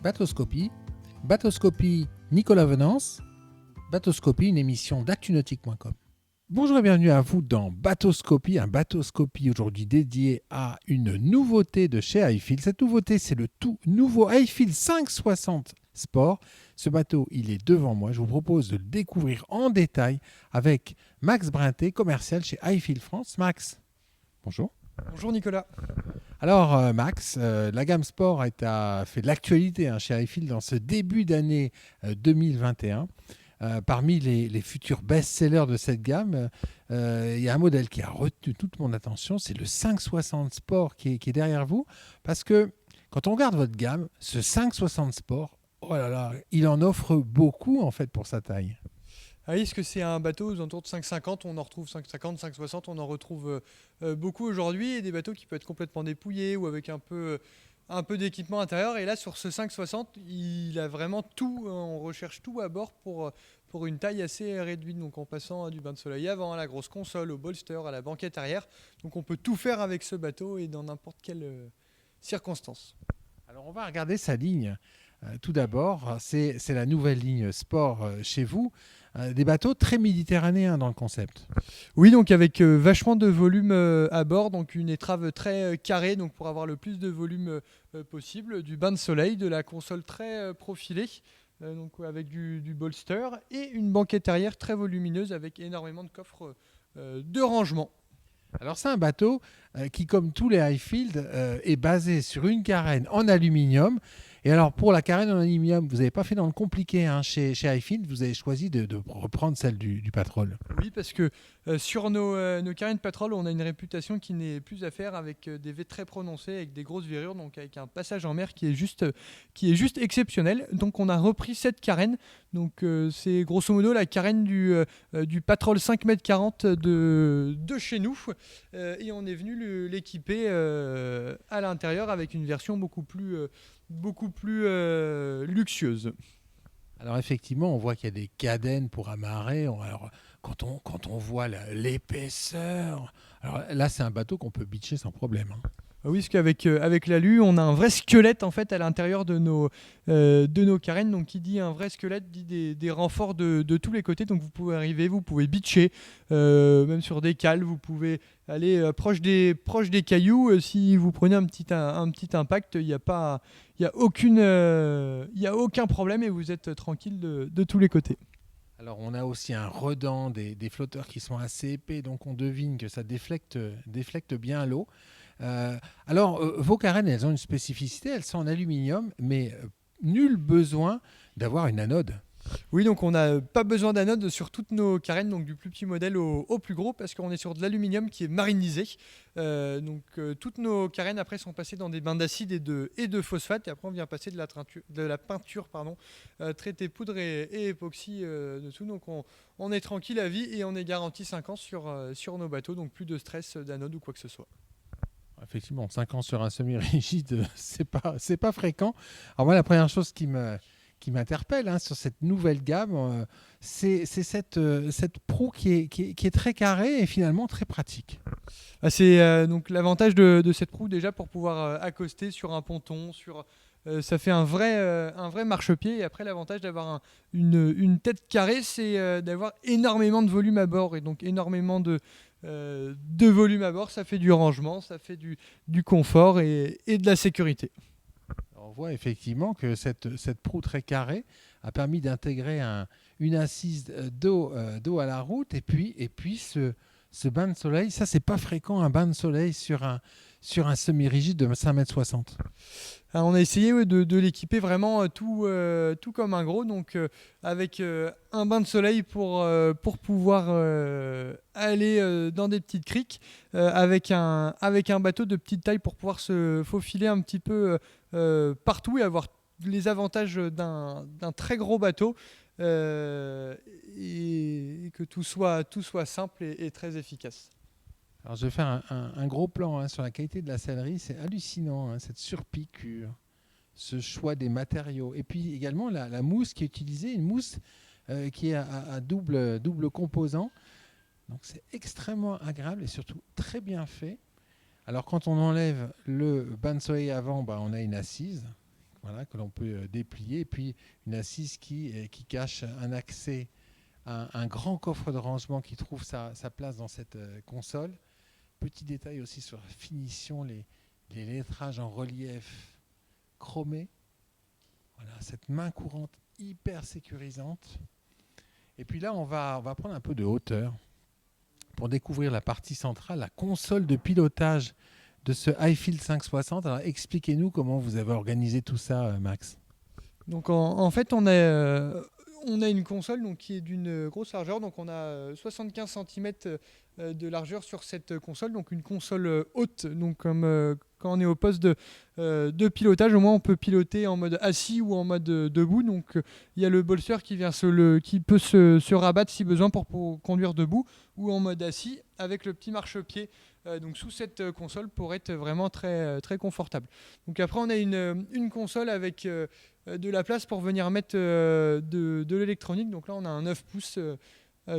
Bateauscopie, Bateauscopie Nicolas Venance, Bateauscopie, une émission d'actunautique.com. Bonjour et bienvenue à vous dans Bateauscopie, un Bateauscopie aujourd'hui dédié à une nouveauté de chez Highfield. Cette nouveauté, c'est le tout nouveau Highfield 560 Sport. Ce bateau, il est devant moi. Je vous propose de le découvrir en détail avec Max Brinté, commercial chez Highfield France. Max, bonjour. Bonjour Nicolas. Alors Max, la gamme Sport a fait de l'actualité chez Highfield dans ce début d'année 2021. Parmi les futurs best-sellers de cette gamme, il y a un modèle qui a retenu toute mon attention, c'est le 560 Sport qui est derrière vous. Parce que quand on regarde votre gamme, ce 560 Sport, oh là là, il en offre beaucoup en fait pour sa taille. Ah oui, est-ce que c'est un bateau aux alentours de 5,50? On en retrouve 5,50, 5,60, on en retrouve beaucoup aujourd'hui. Et des bateaux qui peuvent être complètement dépouillés ou avec un peu d'équipement intérieur. Et là, sur ce 5,60, il a vraiment tout. On recherche tout à bord pour une taille assez réduite. Donc en passant du bain de soleil avant, à la grosse console, au bolster, à la banquette arrière. Donc on peut tout faire avec ce bateau et dans n'importe quelle circonstance. Alors on va regarder sa ligne. Tout d'abord, c'est la nouvelle ligne Sport chez vous. Des bateaux très méditerranéens dans le concept. Oui, donc avec vachement de volume à bord, donc une étrave très carrée, donc pour avoir le plus de volume possible, du bain de soleil, de la console très profilée, donc avec du bolster, et une banquette arrière très volumineuse avec énormément de coffres de rangement. Alors c'est un bateau qui, comme tous les Highfield, est basé sur une carène en aluminium. Et alors pour la carène en aluminium, vous n'avez pas fait dans le compliqué chez Highfield, vous avez choisi de reprendre celle du Patrol. Oui, parce que sur nos carènes Patrol, on a une réputation qui n'est plus à faire avec des V très prononcées, avec des grosses verrures, donc avec un passage en mer qui est juste exceptionnel. Donc on a repris cette carène. Donc c'est grosso modo la carène du Patrol 5,40 m de chez nous. Et on est venu l'équiper à l'intérieur avec une version beaucoup plus luxueuse. Alors effectivement, on voit qu'il y a des cadènes pour amarrer. Alors quand on voit l'épaisseur, alors là c'est un bateau qu'on peut beacher sans problème. Oui, parce qu'avec l'alu, on a un vrai squelette en fait à l'intérieur de nos carènes. Donc, qui dit un vrai squelette dit des renforts de tous les côtés. Donc, vous pouvez arriver, vous pouvez beacher, même sur des cales. Vous pouvez aller proche des cailloux. Si vous prenez un petit impact, il n'y a aucun problème et vous êtes tranquille de tous les côtés. Alors on a aussi un redent, des flotteurs qui sont assez épais, donc on devine que ça déflecte bien l'eau. Vos carènes, elles ont une spécificité, elles sont en aluminium, mais nul besoin d'avoir une anode. Oui, donc on n'a pas besoin d'anode sur toutes nos carènes, donc du plus petit modèle au plus gros, parce qu'on est sur de l'aluminium qui est marinisé. Toutes nos carènes après sont passées dans des bains d'acide et de phosphate, et après on vient passer de la peinture traitée poudre et époxy dessous. Donc on est tranquille à vie et on est garanti 5 ans sur nos bateaux, donc plus de stress d'anode ou quoi que ce soit. Effectivement, 5 ans sur un semi-rigide, c'est pas fréquent. Alors moi, la première chose qui m'interpelle sur cette nouvelle gamme, c'est cette proue qui est très carrée et finalement très pratique. C'est donc l'avantage de cette proue déjà pour pouvoir accoster sur un ponton, ça fait un vrai marchepied. Et après, l'avantage d'avoir une tête carrée, c'est d'avoir énormément de volume à bord. Et donc énormément de volume à bord, ça fait du rangement, ça fait du confort et de la sécurité. On voit effectivement que cette proue très carrée a permis d'intégrer une assise d'eau à la route et puis ce bain de soleil. Ça, c'est pas fréquent, un bain de soleil sur un semi-rigide de 5,60 m. Alors, on a essayé de l'équiper vraiment tout comme un gros, donc avec un bain de soleil pour pouvoir aller dans des petites criques, avec un bateau de petite taille pour pouvoir se faufiler un petit peu partout et avoir les avantages d'un très gros bateau et que tout soit simple et très efficace. Alors, je vais faire un gros plan sur la qualité de la sellerie. C'est hallucinant, cette surpiqûre, ce choix des matériaux. Et puis également la mousse qui est utilisée, une mousse qui est à double composant. Donc c'est extrêmement agréable et surtout très bien fait. Alors quand on enlève le bain de soleil avant, on a une assise voilà, que l'on peut déplier, et puis une assise qui cache un accès à un grand coffre de rangement qui trouve sa place dans cette console. Petit détail aussi sur la finition, les lettrages en relief chromé. Voilà, cette main courante hyper sécurisante. Et puis là, on va prendre un peu de hauteur pour découvrir la partie centrale, la console de pilotage de ce iField 560. Alors expliquez-nous comment vous avez organisé tout ça, Max. Donc en fait, on a une console donc, qui est d'une grosse largeur. Donc on a 75 cm de largeur sur cette console. Donc une console haute. Donc comme quand on est au poste de pilotage, au moins on peut piloter en mode assis ou en mode debout. Donc il y a le bolster qui peut se rabattre si besoin pour conduire debout ou en mode assis avec le petit marchepied. Donc sous cette console pour être vraiment très, très confortable. Donc après on a une console avec de la place pour venir mettre de l'électronique. Donc là on a un 9 pouces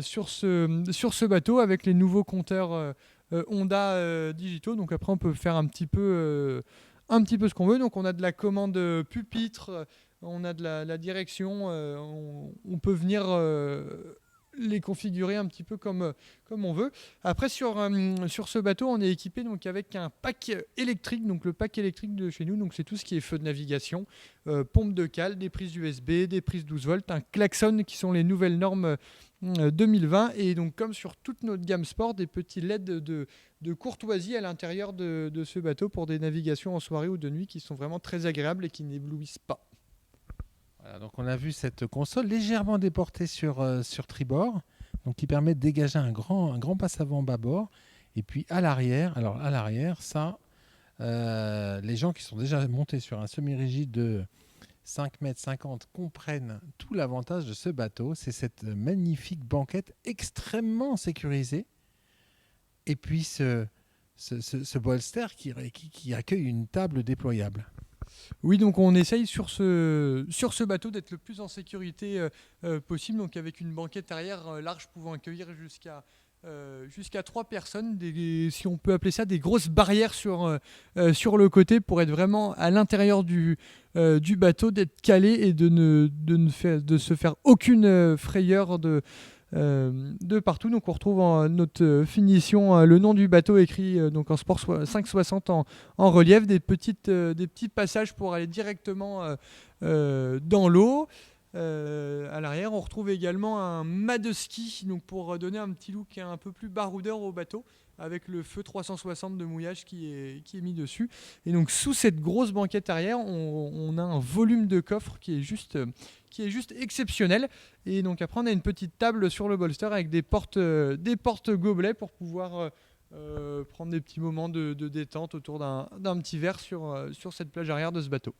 sur ce bateau avec les nouveaux compteurs Honda digitaux. Donc après on peut faire un petit peu ce qu'on veut. Donc on a de la commande pupitre, on a de la direction, on peut venir les configurer un petit peu comme on veut. Après sur ce bateau on est équipé donc avec un pack électrique. Donc le pack électrique de chez nous, donc c'est tout ce qui est feu de navigation, pompe de cale, des prises USB, des prises 12 volts, un klaxon qui sont les nouvelles normes 2020, et donc comme sur toute notre gamme sport, des petits LED de courtoisie à l'intérieur de ce bateau pour des navigations en soirée ou de nuit qui sont vraiment très agréables et qui n'éblouissent pas. Voilà, donc on a vu cette console légèrement déportée sur tribord, donc qui permet de dégager un grand passe-avant bâbord. Et puis à l'arrière, les gens qui sont déjà montés sur un semi-rigide de 5,50 m comprennent tout l'avantage de ce bateau. C'est cette magnifique banquette extrêmement sécurisée. Et puis ce bolster qui accueille une table déployable. Oui, donc on essaye sur ce bateau d'être le plus en sécurité possible, donc avec une banquette arrière large pouvant accueillir jusqu'à 3 personnes, si on peut appeler ça des grosses barrières sur le côté pour être vraiment à l'intérieur du bateau, d'être calé et de se faire aucune frayeur de partout. Donc on retrouve en notre finition le nom du bateau écrit donc en sport 560 en relief, des petits passages pour aller directement dans l'eau. À l'arrière on retrouve également un mât de ski, donc pour donner un petit look un peu plus baroudeur au bateau, avec le feu 360 de mouillage qui est mis dessus. Et donc sous cette grosse banquette arrière, on a un volume de coffre qui est juste exceptionnel. Et donc après on a une petite table sur le bolster avec des portes gobelets pour pouvoir prendre des petits moments de détente autour d'un petit verre sur cette plage arrière de ce bateau.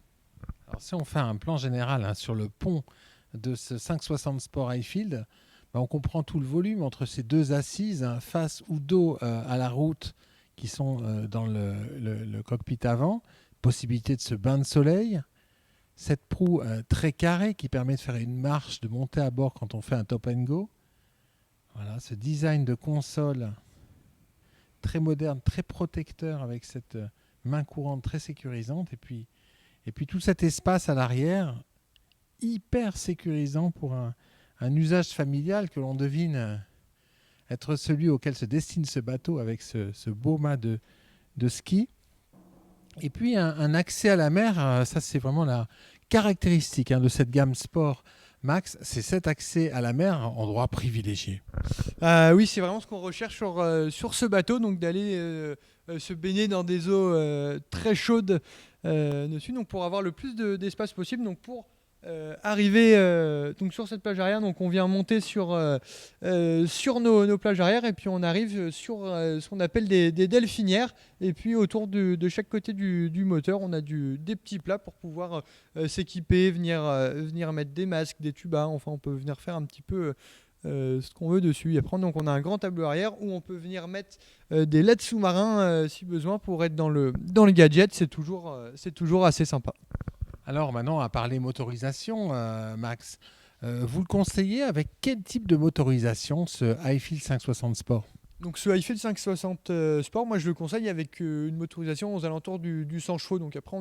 Alors si on fait un plan général sur le pont de ce 560 Sport iField, on comprend tout le volume entre ces deux assises, face ou dos à la route, qui sont dans le cockpit avant. Possibilité de ce bain de soleil. Cette proue très carrée qui permet de faire une marche, de monter à bord quand on fait un top and go. Voilà, ce design de console très moderne, très protecteur, avec cette main courante très sécurisante. Et puis tout cet espace à l'arrière, hyper sécurisant pour un usage familial que l'on devine être celui auquel se destine ce bateau avec ce beau mât de ski. Et puis un accès à la mer, ça c'est vraiment la caractéristique de cette gamme sport Max, c'est cet accès à la mer en endroit privilégié. Oui, c'est vraiment ce qu'on recherche sur ce bateau, donc d'aller se baigner dans des eaux très chaudes dessus, donc pour avoir le plus d'espace possible. Donc pour arriver donc sur cette plage arrière, donc on vient monter sur nos plages arrière, et puis on arrive sur ce qu'on appelle des delphinières, et puis autour de chaque côté du moteur on a des petits plats pour pouvoir s'équiper, venir mettre des masques, des tubas, enfin on peut venir faire un petit peu ce qu'on veut dessus. Et après donc on a un grand tableau arrière où on peut venir mettre des LED sous-marins si besoin pour être dans le gadget. C'est toujours assez sympa. Alors maintenant, on va parler motorisation, Max. Vous le conseillez avec quel type de motorisation, ce iField 560 Sport ? Donc ce Highfield 560 Sport, moi je le conseille avec une motorisation aux alentours du 100 chevaux. Donc après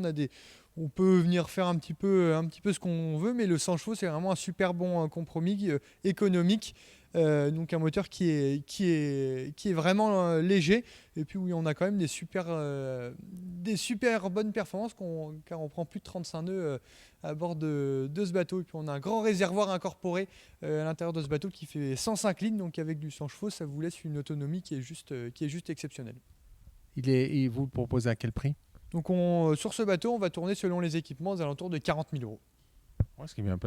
on peut venir faire un petit peu ce qu'on veut, mais le 100 chevaux c'est vraiment un super bon compromis économique. Donc un moteur qui est vraiment léger, et puis oui, on a quand même des super bonnes performances car on prend plus de 35 nœuds à bord de ce bateau, et puis on a un grand réservoir incorporé à l'intérieur de ce bateau qui fait 105 litres, donc avec du 100 chevaux ça vous laisse une autonomie qui est juste exceptionnelle. Vous le proposez à quel prix? Donc sur ce bateau on va tourner selon les équipements aux alentours de 40 000 euros. Ce qui est bien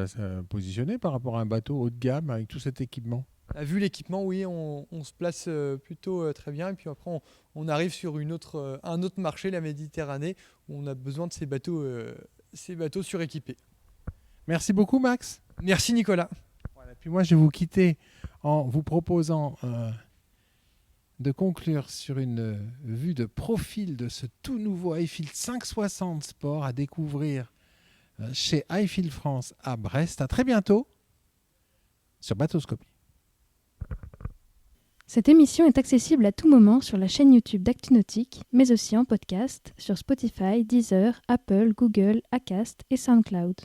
positionné par rapport à un bateau haut de gamme avec tout cet équipement. Vu l'équipement, oui, on se place plutôt très bien. Et puis après, on arrive sur un autre marché, la Méditerranée, où on a besoin de ces bateaux suréquipés. Merci beaucoup, Max. Merci, Nicolas. Voilà, puis moi, je vais vous quitter en vous proposant de conclure sur une vue de profil de ce tout nouveau Highfield 560 Sport à découvrir chez Highfield France à Brest. À très bientôt sur Bateauscopie. Cette émission est accessible à tout moment sur la chaîne YouTube d'ActuNautique, mais aussi en podcast sur Spotify, Deezer, Apple, Google, Acast et SoundCloud.